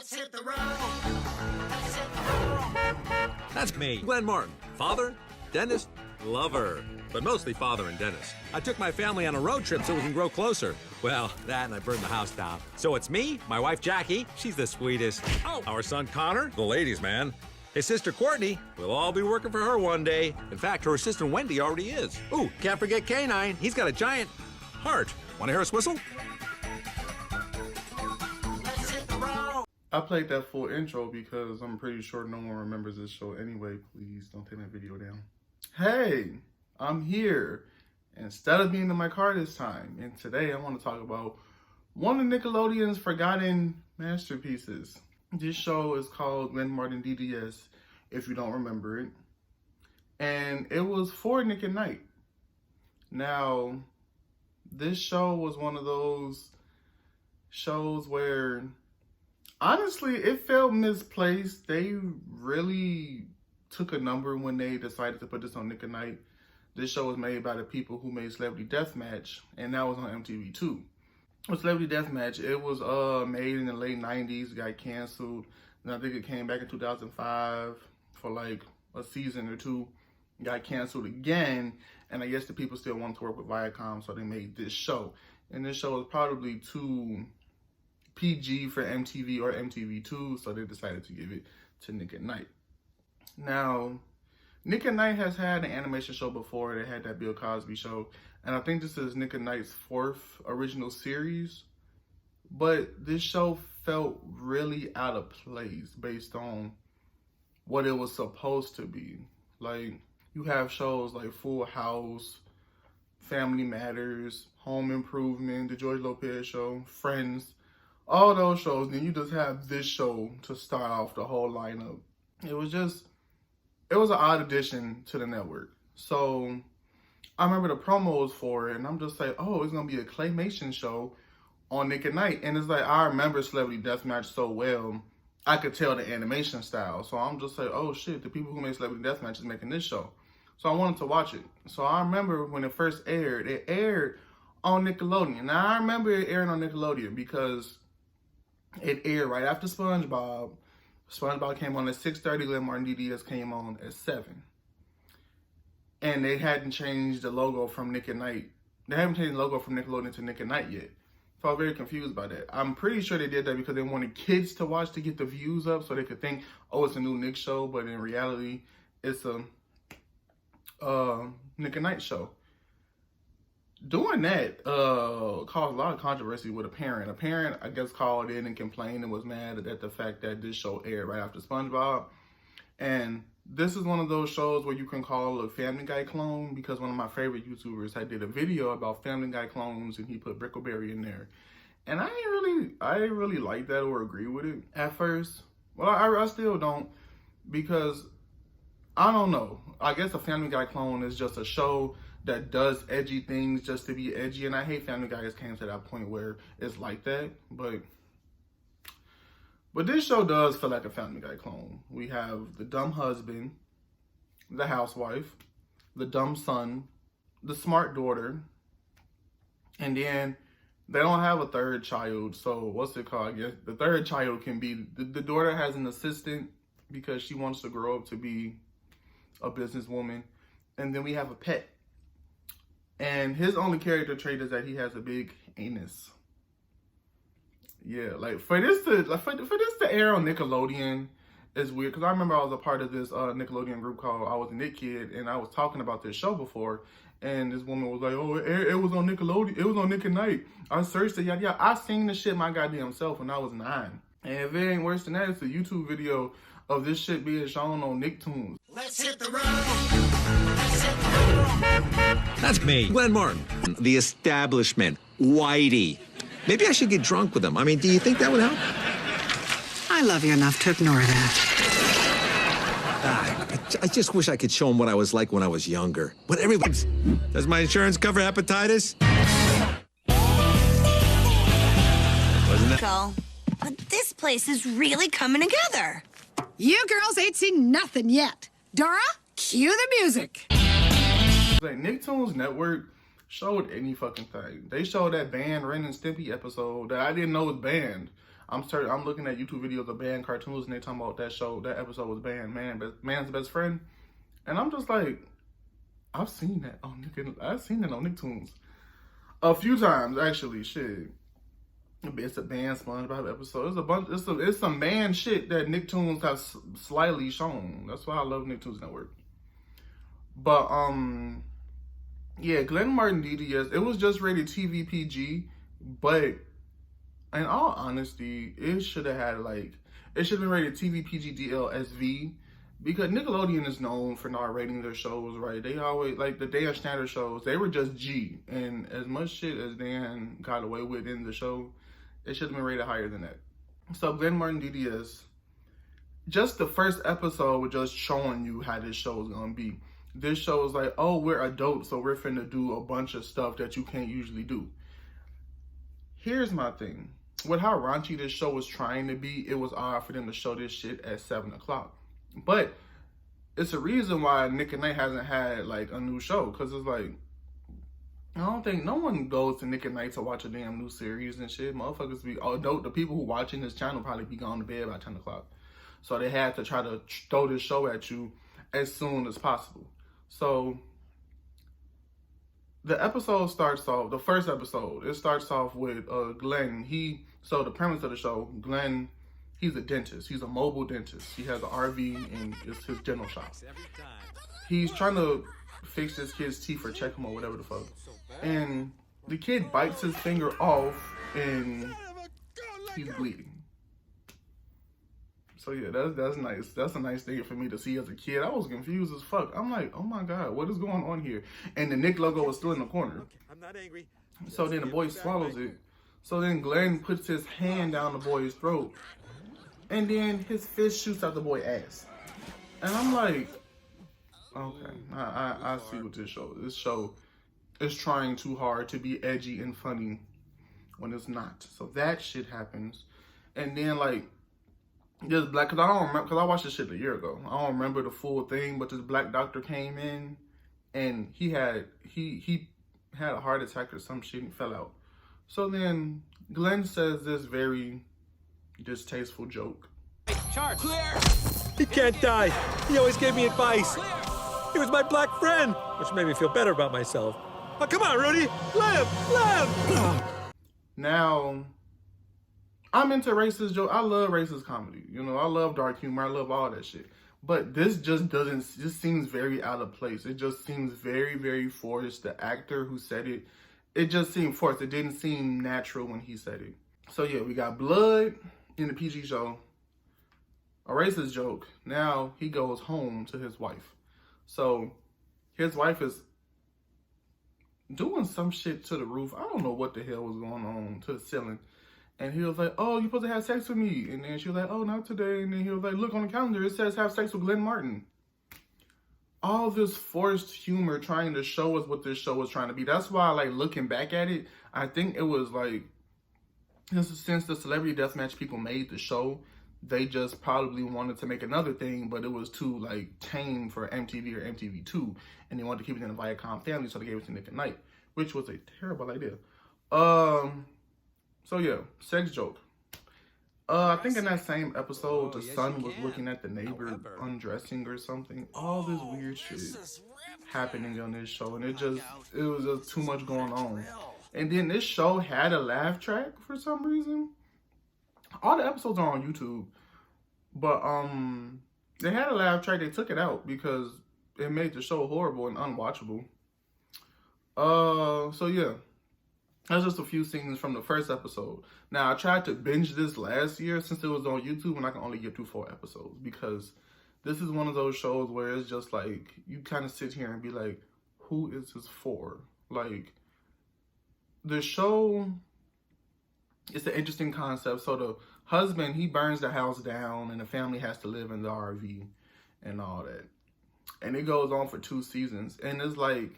Let's hit the road. Let's hit the road. That's me, Glenn Martin. Father, dentist, lover. But mostly father and dentist. I took my family on a road trip so we can grow closer. Well, that and I burned the house down. So it's me, my wife Jackie, she's the sweetest. Oh, our son Connor, the ladies' man. His sister Courtney, we'll all be working for her one day. In fact, her assistant Wendy already is. Ooh, can't forget K9. He's got a giant heart. Want to hear us whistle? Let's hit the road. I played that full intro because I'm pretty sure no one remembers this show anyway. Please don't take that video down. Hey, I'm here instead of being in my car this time. And today I want to talk about one of Nickelodeon's forgotten masterpieces. This show is called Glenn Martin DDS, if you don't remember it. And it was for Nick at Night. Now, this show was one of those shows where, honestly, it felt misplaced. They really took a number when they decided to put this on Nick at Night. This show was made by the people who made Celebrity Deathmatch, and that was on MTV too. Celebrity Deathmatch, it was made in the late 90s, got canceled, and I think it came back in 2005 for like a season or two, got canceled again, and I guess the people still wanted to work with Viacom, so they made this show. And this show was probably too PG for MTV or MTV2, so they decided to give it to Nick at Night. Now, Nick at Night has had an animation show before. They had that Bill Cosby show. And I think this is Nick at Night's fourth original series. But this show felt really out of place based on what it was supposed to be. Like, you have shows like Full House, Family Matters, Home Improvement, The George Lopez Show, Friends, all those shows. Then you just have this show to start off the whole lineup. It was an odd addition to the network. So I remember the promos for it, and I'm just like, oh, it's going to be a claymation show on Nick at Night. And it's like, I remember Celebrity Deathmatch so well, I could tell the animation style. So I'm just like, oh shit, the people who made Celebrity Deathmatch is making this show. So I wanted to watch it. So I remember when it first aired, it aired on Nickelodeon. Now I remember it airing on Nickelodeon because it aired right after SpongeBob. SpongeBob came on at 6:30, Glenn Martin DDS came on at 7. And they hadn't changed the logo from Nick at Night. They haven't changed the logo from Nickelodeon to Nick at Night yet. So I was very confused by that. I'm pretty sure they did that because they wanted kids to watch to get the views up so they could think, oh, it's a new Nick show. But in reality, it's a Nick at Night show. Doing that caused a lot of controversy with a parent. A parent, I guess, called in and complained and was mad at the fact that this show aired right after SpongeBob. And this is one of those shows where you can call a Family Guy clone, because one of my favorite YouTubers did a video about Family Guy clones and he put Brickleberry in there. And I didn't really like that or agree with it at first. Well, I still don't, because I don't know. I guess a Family Guy clone is just a show that does edgy things just to be edgy. And I hate Family Guy has came to that point where it's like that. But this show does feel like a Family Guy clone. We have the dumb husband, the housewife, the dumb son, the smart daughter, and then they don't have a third child. So what's it called? I guess the third child can be, the daughter has an assistant because she wants to grow up to be a businesswoman. And then we have a pet. And his only character trait is that he has a big anus. Yeah, like for this to air on Nickelodeon is weird, because I remember I was a part of this Nickelodeon group called I Was a Nick Kid, and I was talking about this show before, and this woman was like, oh, it was on Nickelodeon, it was on Nick at Night. I searched it, yeah, I seen this shit my goddamn self when I was 9. And if it ain't worse than that, it's a YouTube video of this shit being shown on Nicktoons. Let's hit the road. Let's hit the road. That's me, Glenn Martin. The establishment, Whitey. Maybe I should get drunk with him. I mean, do you think that would help? I love you enough to ignore that. I just wish I could show him what I was like when I was younger. But everybody's... Does my insurance cover hepatitis? Wasn't that... But this place is really coming together. You girls ain't seen nothing yet. Dora, cue the music. Like, Nicktoons Network showed any fucking thing. They showed that banned Ren and Stimpy episode that I didn't know was banned. I'm looking at YouTube videos of banned cartoons, and they talking about that episode was banned, man's best friend, and I'm just like, I've seen that on Nicktoons a few times actually. Shit, it's a banned SpongeBob episode. It's some banned shit that Nicktoons has slightly shown. That's why I love Nicktoons Network. But yeah, Glenn Martin DDS, it was just rated TV PG, but in all honesty, it should have been rated TV PG DLSV, because Nickelodeon is known for not rating their shows right. They always, like the Dan Schneider shows, they were just G, and as much shit as Dan got away with in the show, it should have been rated higher than that. So Glenn Martin DDS, just the first episode was just showing you how this show is gonna be. This show is like, oh, we're adults, so we're finna do a bunch of stuff that you can't usually do. Here's my thing. With how raunchy this show was trying to be, it was odd for them to show this shit at 7 o'clock. But it's a reason why Nick at Night hasn't had like a new show, because it's like, I don't think no one goes to Nick at Night to watch a damn new series and shit. Motherfuckers be, the people who watching this channel probably be going to bed by 10 o'clock. So they had to try to throw this show at you as soon as possible. So the first episode, it starts off with Glenn. So the premise of the show, Glenn, he's a dentist. He's a mobile dentist. He has an RV and it's his dental shop. He's trying to fix this kid's teeth or check him or whatever the fuck. And the kid bites his finger off and he's bleeding. So yeah, that's nice. That's a nice thing for me to see as a kid. I was confused as fuck. I'm like, oh my God, what is going on here? And the Nick logo was still in the corner. Okay, I'm not angry. So then the boy swallows it. So then Glenn puts his hand down the boy's throat. And then his fist shoots out the boy's ass. And I'm like, okay, I see what this show is. This show is trying too hard to be edgy and funny when it's not. So that shit happens. And then like, this black, because I watched this shit a year ago. I don't remember the full thing, but this black doctor came in and he had a heart attack or some shit and fell out. So then Glenn says this very distasteful joke. Charge. Clear. He can't die. He always gave me advice. He was my black friend, which made me feel better about myself. Oh, come on, Rudy. Live. Now, I'm into racist joke. I love racist comedy. You know, I love dark humor. I love all that shit. But this just seems very out of place. It just seems very, very forced. The actor who said it, it just seemed forced. It didn't seem natural when he said it. So yeah, we got blood in the PG show. A racist joke. Now he goes home to his wife. So his wife is doing some shit to the roof. I don't know what the hell was going on, to the ceiling. And he was like, oh, you're supposed to have sex with me. And then she was like, oh, not today. And then he was like, look on the calendar. It says have sex with Glenn Martin. All this forced humor trying to show us what this show was trying to be. That's why, like, looking back at it, I think it was like, since the Celebrity Deathmatch people made the show, they just probably wanted to make another thing, but it was too, like, tame for MTV or MTV2. And they wanted to keep it in the Viacom family, so they gave it to Nick at Night, which was a terrible idea. So yeah, sex joke. I think in that same episode, the son was looking at the neighbor undressing or something. All this weird shit happening on this show, and it was just too much going on. And then this show had a laugh track for some reason. All the episodes are on YouTube, but they had a laugh track. They took it out because it made the show horrible and unwatchable. So yeah. That's just a few scenes from the first episode. Now, I tried to binge this last year since it was on YouTube, and I can only get through 4 episodes because this is one of those shows where it's just like, you kind of sit here and be like, who is this for? Like, the show, it's an interesting concept. So the husband, he burns the house down and the family has to live in the RV and all that. And it goes on for 2 seasons. And it's like,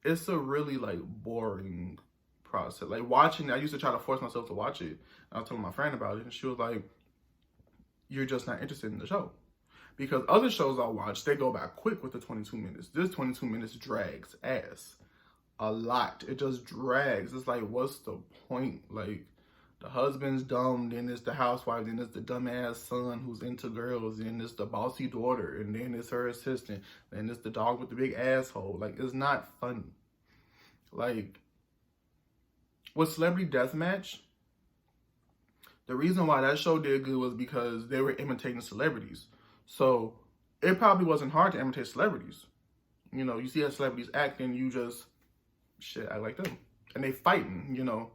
it's a really like boring process. Like watching, I used to try to force myself to watch it. I was telling my friend about it, and she was like, you're just not interested in the show. Because other shows I watch, they go by quick with the 22 minutes. This 22 minutes drags ass a lot. It just drags. It's like, what's the point? Like, the husband's dumb, then it's the housewife, then it's the dumbass son who's into girls, then it's the bossy daughter, and then it's her assistant, then it's the dog with the big asshole. Like, it's not funny. Like, with Celebrity Deathmatch, the reason why that show did good was because they were imitating celebrities. So it probably wasn't hard to imitate celebrities. You know, you see how celebrities act and you just, shit, I like them. And they fighting, you know.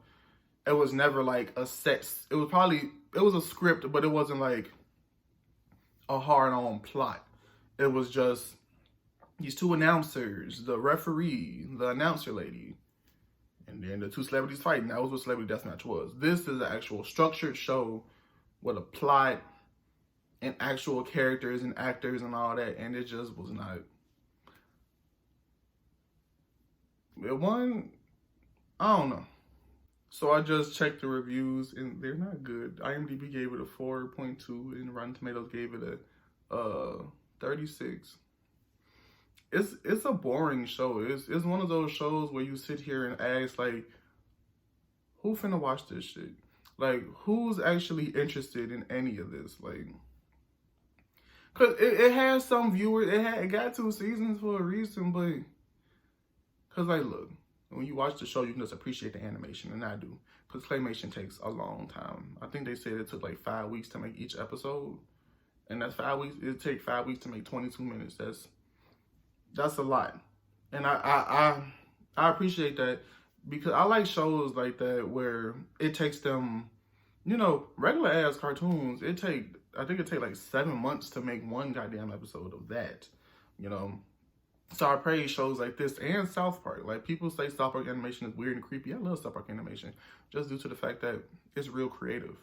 It was never like a set. It was a script, but it wasn't like a hard-on plot. It was just these two announcers, the referee, the announcer lady, and then the two celebrities fighting. That was what Celebrity Deathmatch was. This is an actual structured show with a plot and actual characters and actors and all that, and it just was not. It won, I don't know. So I just checked the reviews, and they're not good. IMDb gave it a 4.2, and Rotten Tomatoes gave it a 36. It's a boring show. It's one of those shows where you sit here and ask, like, who finna watch this shit? Like, who's actually interested in any of this? Like, cause it has some viewers. It got 2 seasons for a reason, but cause like, look, when you watch the show, you can just appreciate the animation, and I do. Cause claymation takes a long time. I think they said it took like 5 weeks to make each episode, and that's 5 weeks. It take 5 weeks to make 22 minutes. That's a lot, and I appreciate that, because I like shows like that where it takes them, you know, regular ass cartoons. I think it take like 7 months to make one goddamn episode of that, you know. So I praise shows like this and South Park. Like, people say South Park animation is weird and creepy. I love South Park animation just due to the fact that it's real creative,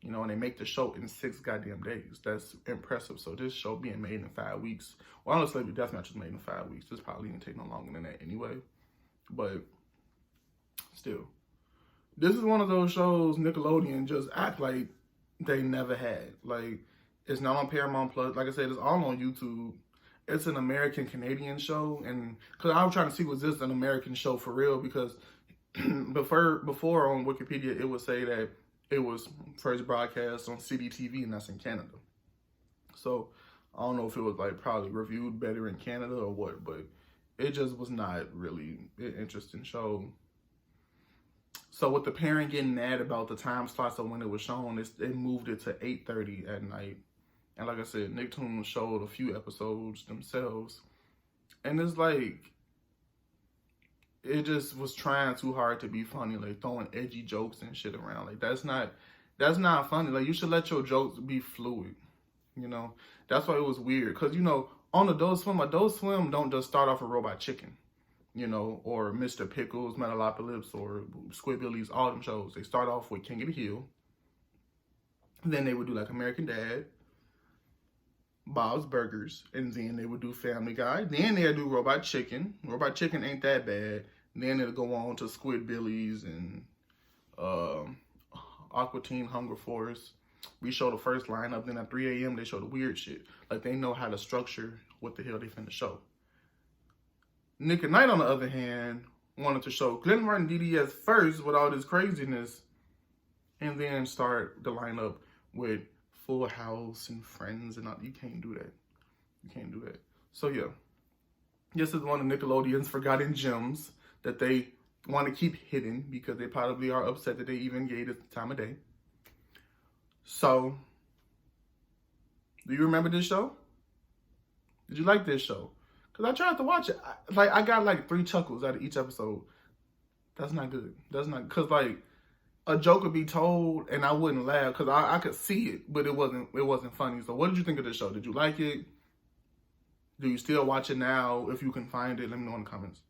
you know, and they make the show in 6 goddamn days. That's impressive. So this show being made in 5 weeks, well, honestly, Celebrity Deathmatch was made in 5 weeks. This probably didn't take no longer than that anyway. But still, this is one of those shows Nickelodeon just act like they never had. Like, it's not on Paramount Plus. Like I said, it's all on YouTube. It's an American-Canadian show, and because I was trying to see, was this an American show for real? Because before on Wikipedia, it would say that it was first broadcast on CDTV, and that's in Canada. So I don't know if it was like probably reviewed better in Canada or what, but it just was not really an interesting show. So with the parent getting mad about the time slots of when it was shown, they moved it to 8:30 at night. And like I said, Nicktoons showed a few episodes themselves. And it's like, it just was trying too hard to be funny, like throwing edgy jokes and shit around. Like, that's not funny. Like, you should let your jokes be fluid, you know? That's why it was weird. Because, you know, on Adult Swim don't just start off with Robot Chicken, you know, or Mr. Pickles, Metalopolis, or Squidbillies, all them shows. They start off with King of the Hill. Then they would do like American Dad, Bob's Burgers, and then they would do Family Guy. Then they'd do Robot Chicken. Robot Chicken ain't that bad. Then it'll go on to Squidbillies and Aqua Teen Hunger Force. We show the first lineup. Then at 3 a.m. they show the weird shit. Like, they know how to structure what the hell they finna show. Nick at Night, on the other hand, wanted to show Glenn Martin DDS first with all this craziness, and then start the lineup with Full House and Friends and all. You can't do that. You can't do that. So yeah, this is one of Nickelodeon's forgotten gems that they want to keep hidden because they probably are upset that they even gave it the time of day. So, do you remember this show? Did you like this show? Because I tried to watch it. I got like 3 chuckles out of each episode. That's not good. That's not, because like, a joke would be told and I wouldn't laugh because I could see it, but it wasn't funny. So what did you think of this show? Did you like it? Do you still watch it now? If you can find it, let me know in the comments.